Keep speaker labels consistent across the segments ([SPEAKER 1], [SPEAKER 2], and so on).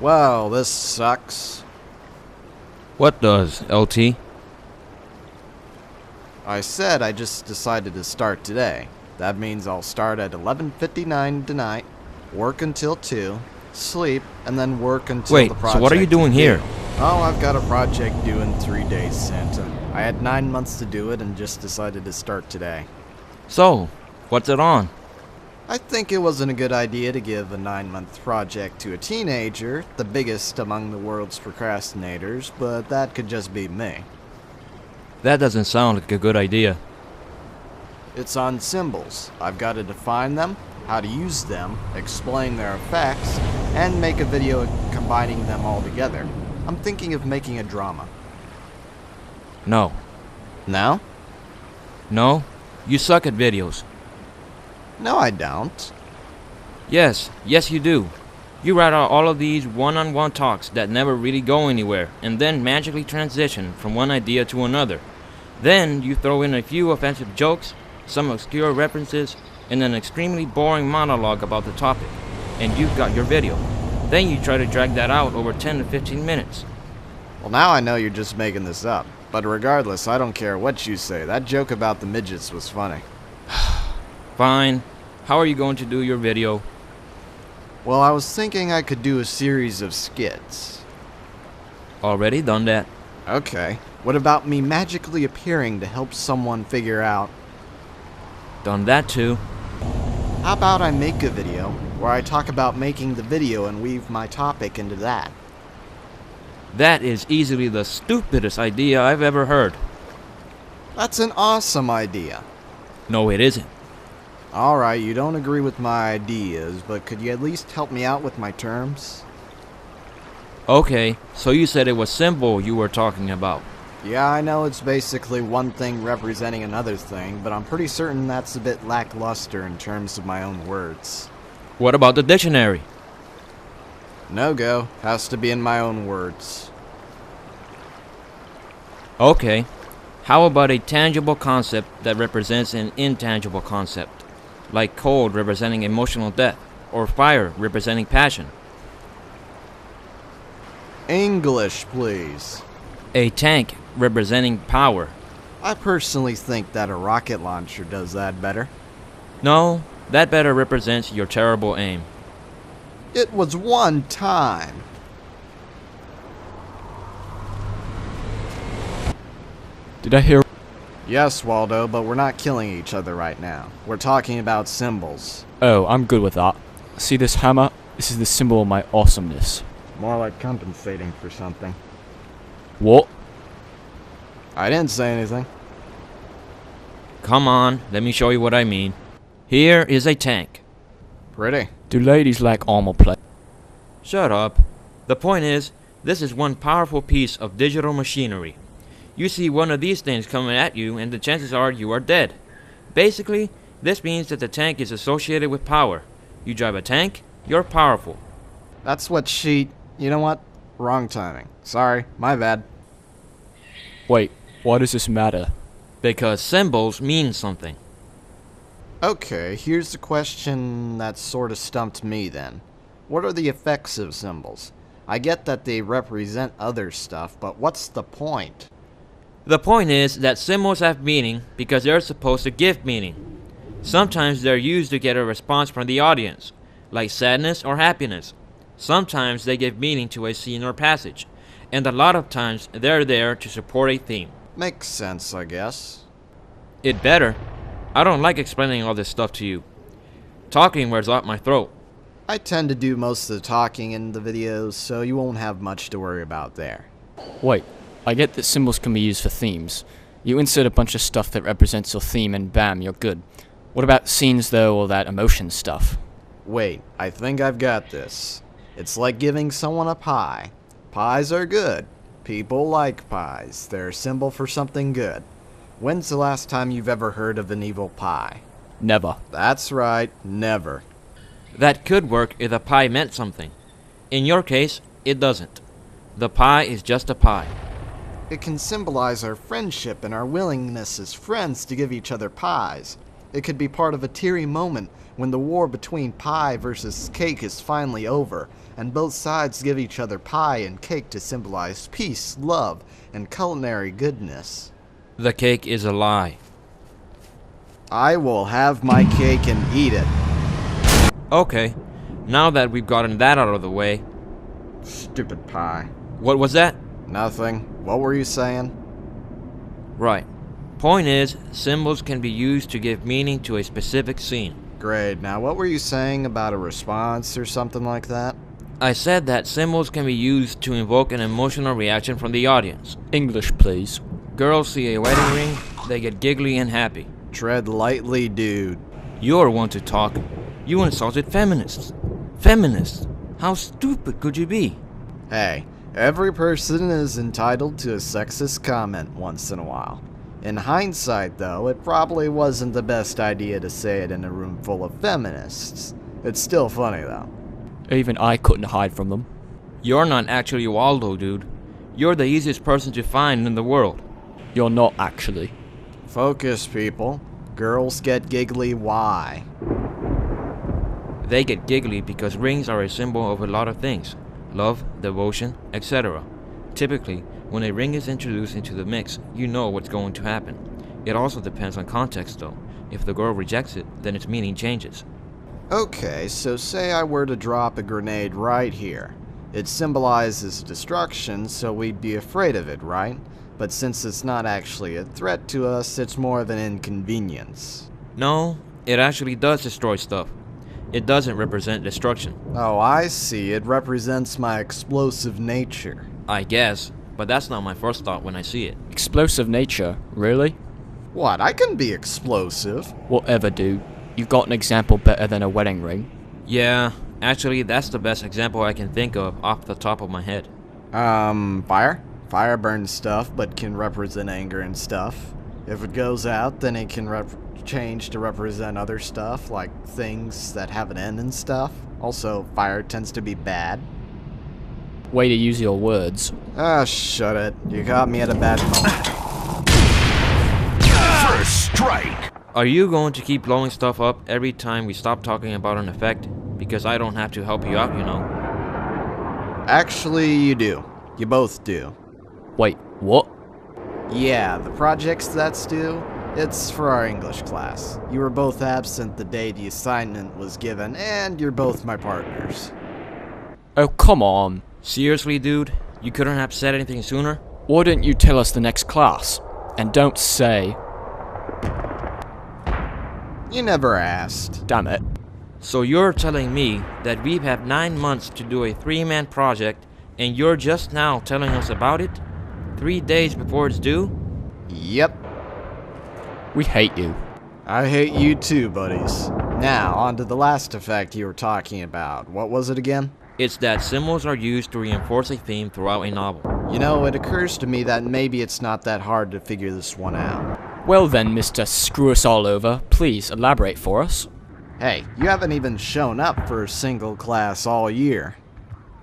[SPEAKER 1] Well, this sucks.
[SPEAKER 2] What does, LT?
[SPEAKER 1] I said I just decided to start today. That means I'll start at 11:59 tonight, work until 2, sleep, and then work until
[SPEAKER 2] Wait,
[SPEAKER 1] the project
[SPEAKER 2] so what are you doing
[SPEAKER 1] is due.
[SPEAKER 2] here?
[SPEAKER 1] Oh, I've got a project due in 3 days, Santa. I had 9 months to do it and just decided to start today.
[SPEAKER 2] So, what's it on?
[SPEAKER 1] I think it wasn't a good idea to give a 9-month project to a teenager, the biggest among the world's procrastinators, but that could just be me.
[SPEAKER 2] That doesn't sound like a good idea.
[SPEAKER 1] It's on symbols. I've got to define them, how to use them, explain their effects, and make a video combining them all together. I'm thinking of making a drama.
[SPEAKER 2] No.
[SPEAKER 1] No?
[SPEAKER 2] No? You suck at videos.
[SPEAKER 1] No, I don't.
[SPEAKER 2] Yes you do. You write out all of these one-on-one talks that never really go anywhere, and then magically transition from one idea to another. Then you throw in a few offensive jokes, some obscure references, and an extremely boring monologue about the topic, and you've got your video. Then you try to drag that out over 10 to 15 minutes.
[SPEAKER 1] Well, now I know you're just making this up. But regardless, I don't care what you say. That joke about the midgets was funny.
[SPEAKER 2] Fine. How are you going to do your video?
[SPEAKER 1] Well, I was thinking I could do a series of skits.
[SPEAKER 2] Already done that.
[SPEAKER 1] Okay. What about me magically appearing to help someone figure out?
[SPEAKER 2] Done that too.
[SPEAKER 1] How about I make a video where I talk about making the video and weave my topic into that?
[SPEAKER 2] That is easily the stupidest idea I've ever heard.
[SPEAKER 1] That's an awesome idea.
[SPEAKER 2] No, it isn't.
[SPEAKER 1] Alright, you don't agree with my ideas, but could you at least help me out with my terms?
[SPEAKER 2] Okay, so you said it was symbol you were talking about.
[SPEAKER 1] Yeah, I know it's basically one thing representing another thing, but I'm pretty certain that's a bit lackluster in terms of my own words.
[SPEAKER 2] What about the dictionary?
[SPEAKER 1] No go. Has to be in my own words.
[SPEAKER 2] Okay. How about a tangible concept that represents an intangible concept? Like cold representing emotional death, or fire representing passion.
[SPEAKER 1] English, please.
[SPEAKER 2] A tank representing power.
[SPEAKER 1] I personally think that a rocket launcher does that better.
[SPEAKER 2] No, that better represents your terrible aim.
[SPEAKER 1] It was one time.
[SPEAKER 3] Did I hear?
[SPEAKER 1] Yes, Waldo, but we're not killing each other right now. We're talking about symbols.
[SPEAKER 3] Oh, I'm good with that. See this hammer? This is the symbol of my awesomeness.
[SPEAKER 1] More like compensating for something.
[SPEAKER 3] What?
[SPEAKER 1] I didn't say anything.
[SPEAKER 2] Come on, let me show you what I mean. Here is a tank.
[SPEAKER 1] Pretty.
[SPEAKER 3] Do ladies like armor plate?
[SPEAKER 2] Shut up. The point is, this is one powerful piece of digital machinery. You see one of these things coming at you, and the chances are you are dead. Basically, this means that the tank is associated with power. You drive a tank, you're powerful.
[SPEAKER 1] That's what she... You know what? Wrong timing. Sorry, my bad.
[SPEAKER 3] Wait, why does this matter?
[SPEAKER 2] Because symbols mean something.
[SPEAKER 1] Okay, here's the question that sort of stumped me then. What are the effects of symbols? I get that they represent other stuff, but what's the point?
[SPEAKER 2] The point is that symbols have meaning because they're supposed to give meaning. Sometimes they're used to get a response from the audience, like sadness or happiness. Sometimes they give meaning to a scene or passage, and a lot of times they're there to support a theme.
[SPEAKER 1] Makes sense, I guess.
[SPEAKER 2] It better. I don't like explaining all this stuff to you. Talking wears off my throat.
[SPEAKER 1] I tend to do most of the talking in the videos, so you won't have much to worry about there.
[SPEAKER 3] Wait, I get that symbols can be used for themes. You insert a bunch of stuff that represents your theme and bam, you're good. What about scenes though, or that emotion stuff?
[SPEAKER 1] Wait, I think I've got this. It's like giving someone a pie. Pies are good. People like pies. They're a symbol for something good. When's the last time you've ever heard of an evil pie?
[SPEAKER 3] Never.
[SPEAKER 1] That's right, never.
[SPEAKER 2] That could work if the pie meant something. In your case, it doesn't. The pie is just a pie.
[SPEAKER 1] It can symbolize our friendship and our willingness as friends to give each other pies. It could be part of a teary moment when the war between pie versus cake is finally over, and both sides give each other pie and cake to symbolize peace, love, and culinary goodness.
[SPEAKER 2] The cake is a lie.
[SPEAKER 1] I will have my cake and eat it.
[SPEAKER 2] Okay, now that we've gotten that out of the way,
[SPEAKER 1] Stupid pie.
[SPEAKER 2] what was that?
[SPEAKER 1] Nothing. What were you saying?
[SPEAKER 2] Right. Point is, symbols can be used to give meaning to a specific scene.
[SPEAKER 1] Great. Now, what were you saying about a response or something like that?
[SPEAKER 2] I said that symbols can be used to invoke an emotional reaction from the audience.
[SPEAKER 3] English, please.
[SPEAKER 2] Girls see a wedding ring, they get giggly and happy.
[SPEAKER 1] Tread lightly, dude.
[SPEAKER 2] You're one to talk. You insulted feminists. Feminists? How stupid could you be?
[SPEAKER 1] Hey, every person is entitled to a sexist comment once in a while. In hindsight, though, it probably wasn't the best idea to say it in a room full of feminists. It's still funny, though.
[SPEAKER 3] Even I couldn't hide from them.
[SPEAKER 2] You're not actually Waldo, dude. You're the easiest person to find in the world.
[SPEAKER 3] You're not actually.
[SPEAKER 1] Focus, people. Girls get giggly, why?
[SPEAKER 2] They get giggly because rings are a symbol of a lot of things. Love, devotion, etc. Typically, when a ring is introduced into the mix, you know what's going to happen. It also depends on context though. If the girl rejects it, then its meaning changes.
[SPEAKER 1] Okay, so say I were to drop a grenade right here. It symbolizes destruction, so we'd be afraid of it, right? But since it's not actually a threat to us, it's more of an inconvenience.
[SPEAKER 2] No, it actually does destroy stuff. It doesn't represent destruction.
[SPEAKER 1] Oh, I see. It represents my explosive nature.
[SPEAKER 2] I guess, but that's not my first thought when I see it.
[SPEAKER 3] Explosive nature, really?
[SPEAKER 1] What? I can be explosive.
[SPEAKER 3] Whatever, dude. You've got an example better than a wedding ring.
[SPEAKER 2] Yeah, actually that's the best example I can think of off the top of my head.
[SPEAKER 1] Fire? Fire burns stuff, but can represent anger and stuff. If it goes out, then it can change to represent other stuff, like things that have an end and stuff. Also, fire tends to be bad.
[SPEAKER 3] Way to use your words.
[SPEAKER 1] Ah, shut it. You got me at a bad moment.
[SPEAKER 4] First strike.
[SPEAKER 2] Are you going to keep blowing stuff up every time we stop talking about an effect? Because I don't have to help you out, you know.
[SPEAKER 1] Actually, you do. You both do.
[SPEAKER 3] Wait, what?
[SPEAKER 1] Yeah, the projects that's due, it's for our English class. You were both absent the day the assignment was given, and you're both my partners.
[SPEAKER 3] Oh, come on.
[SPEAKER 2] Seriously, dude? You couldn't have said anything sooner?
[SPEAKER 3] Why didn't you tell us the next class? And don't say...
[SPEAKER 1] You never asked.
[SPEAKER 3] Damn it.
[SPEAKER 2] So you're telling me that we have 9 months to do a 3-man project, and you're just now telling us about it? 3 days before it's due?
[SPEAKER 1] Yep.
[SPEAKER 3] We hate you.
[SPEAKER 1] I hate you too, buddies. Now, on to the last effect you were talking about. What was it again?
[SPEAKER 2] It's that symbols are used to reinforce a theme throughout a novel.
[SPEAKER 1] You know, it occurs to me that maybe it's not that hard to figure this one out.
[SPEAKER 3] Well then, Mr. Screw Us All Over, please elaborate for us.
[SPEAKER 1] Hey, you haven't even shown up for a single class all year.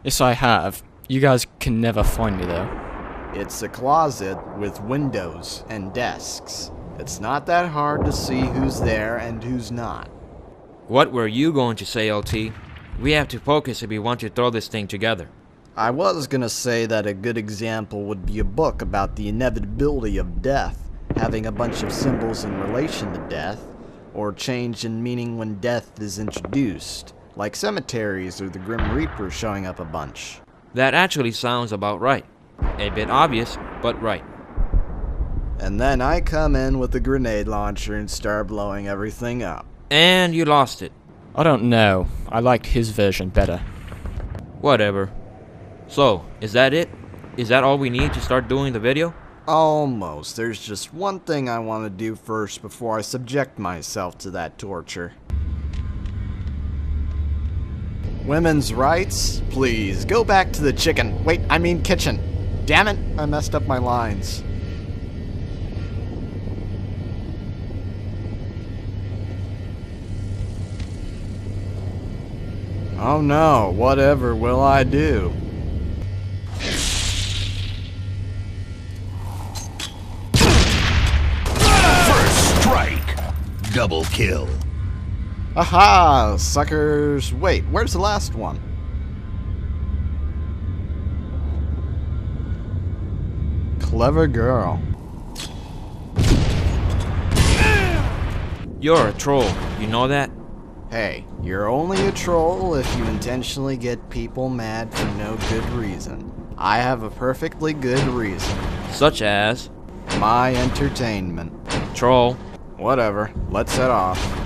[SPEAKER 3] Yes, I have. You guys can never find me though.
[SPEAKER 1] It's a closet with windows and desks. It's not that hard to see who's there and who's not.
[SPEAKER 2] What were you going to say, LT? We have to focus if we want to throw this thing together.
[SPEAKER 1] I was gonna say that a good example would be a book about the inevitability of death, having a bunch of symbols in relation to death, or change in meaning when death is introduced, like cemeteries or the Grim Reaper showing up a bunch.
[SPEAKER 2] That actually sounds about right. A bit obvious, but right.
[SPEAKER 1] And then I come in with a grenade launcher and start blowing everything up.
[SPEAKER 2] And you lost it.
[SPEAKER 3] I don't know. I liked his version better.
[SPEAKER 2] Whatever. So, is that it? Is that all we need to start doing the video?
[SPEAKER 1] Almost. There's just one thing I want to do first before I subject myself to that torture. Women's rights? Please, go back to the chicken. Wait, I mean kitchen. Damn it, I messed up my lines. Oh no, whatever will I do?
[SPEAKER 4] First strike. Double kill.
[SPEAKER 1] Aha, suckers. Wait, where's the last one? Clever girl.
[SPEAKER 2] You're a troll, you know that?
[SPEAKER 1] Hey, you're only a troll if you intentionally get people mad for no good reason. I have a perfectly good reason.
[SPEAKER 2] Such as...
[SPEAKER 1] My entertainment.
[SPEAKER 2] Troll.
[SPEAKER 1] Whatever, let's head off.